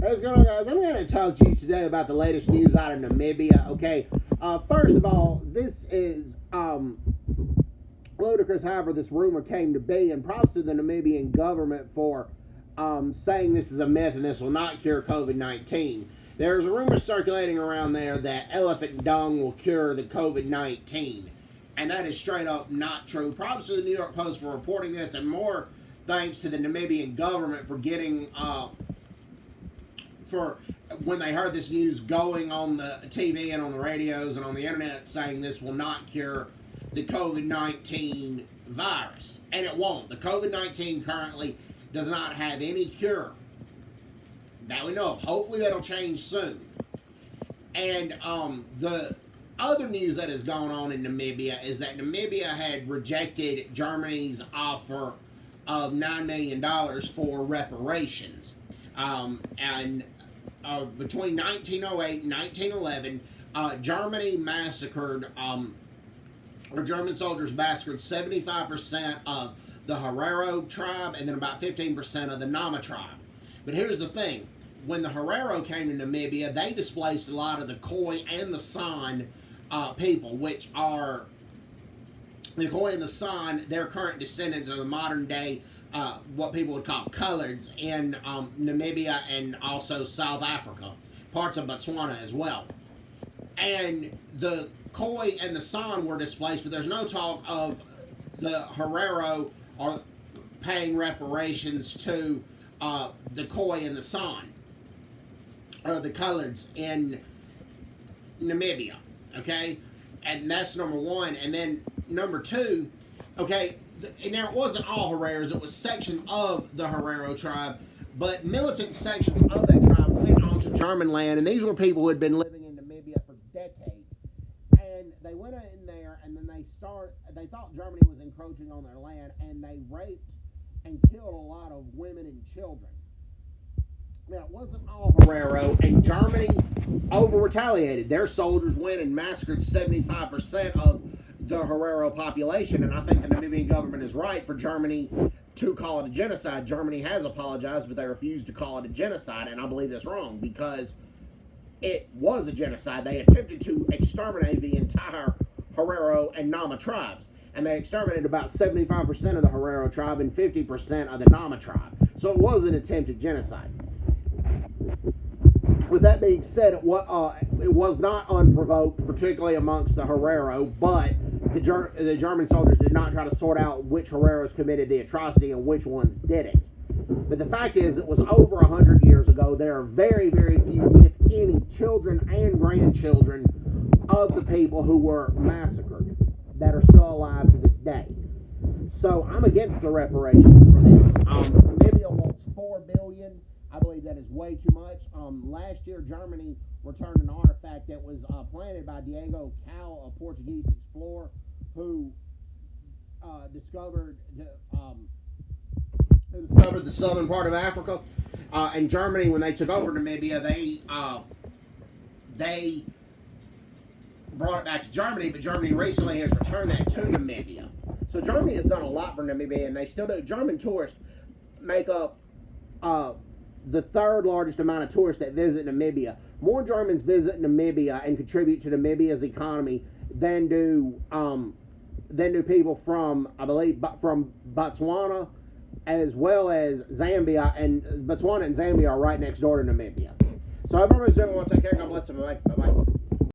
How's it going, guys? I'm going to talk to you today about the latest news out of Namibia. Okay, first of all, this is ludicrous. However, this rumor came to be, and props to the Namibian government for saying this is a myth and this will not cure COVID-19. There's a rumor circulating around there that elephant dung will cure the COVID-19, and that is straight up not true. Props to the New York Post for reporting this, and more thanks to the Namibian government for getting for when they heard this news going on the TV and on the radios and on the internet saying this will not cure the COVID-19 virus. And it won't. The COVID-19 currently does not have any cure that we know of. Hopefully that'll change soon. And the other news that has gone on in Namibia is that Namibia had rejected Germany's offer of $9 million for reparations. And between 1908 and 1911, Germany massacred, or German soldiers massacred 75% of the Herero tribe and then about 15% of the Nama tribe. But here's the thing. When the Herero came to Namibia, they displaced a lot of the Khoi and the San people, which are the Khoi and the San. Their current descendants are the modern day what people would call coloreds in Namibia and also South Africa, parts of Botswana as well. And the Khoi and the San were displaced, but there's no talk of the Herero or paying reparations to the Khoi and the San, or the coloreds in Namibia, okay? And that's number one. And then number two, okay, now it wasn't all Hereros, it was sections of the Herero tribe, but militant sections of that tribe went onto German land, and these were people who had been living in Namibia for decades. And they went in there, and then they thought Germany was encroaching on their land, and they raped and killed a lot of women and children. Now, it wasn't all Herero, and Germany over-retaliated. Their soldiers went and massacred 75% of the Herero population, and I think the Namibian government is right for Germany to call it a genocide. Germany has apologized, but they refused to call it a genocide, and I believe that's wrong, because it was a genocide. They attempted to exterminate the entire Herero and Nama tribes, and they exterminated about 75% of the Herero tribe and 50% of the Nama tribe. So it was an attempted genocide. With that being said, it was not unprovoked, particularly amongst the Herero, but the German soldiers did not try to sort out which Hereros committed the atrocity and which ones didn't. But the fact is, it was over 100 years ago. There are very, very few, if any, children and grandchildren of the people who were massacred that are still alive to this day. So I'm against the reparations for this. Namibia wants $4 billion. I believe that is way too much. Last year, Germany returned an artifact that was planted by Diego Cal, a Portuguese explorer who discovered the southern part of Africa. And Germany, when they took over Namibia, they brought it back to Germany, but Germany recently has returned that to Namibia. So Germany has done a lot for Namibia, and they still do. German tourists make up the third largest amount of tourists that visit Namibia. More Germans visit Namibia and contribute to Namibia's economy than do people from, I believe, from Botswana as well as Zambia, and Botswana and Zambia are right next door to Namibia. So everyone's doing well. Take care. God bless them. Bye bye.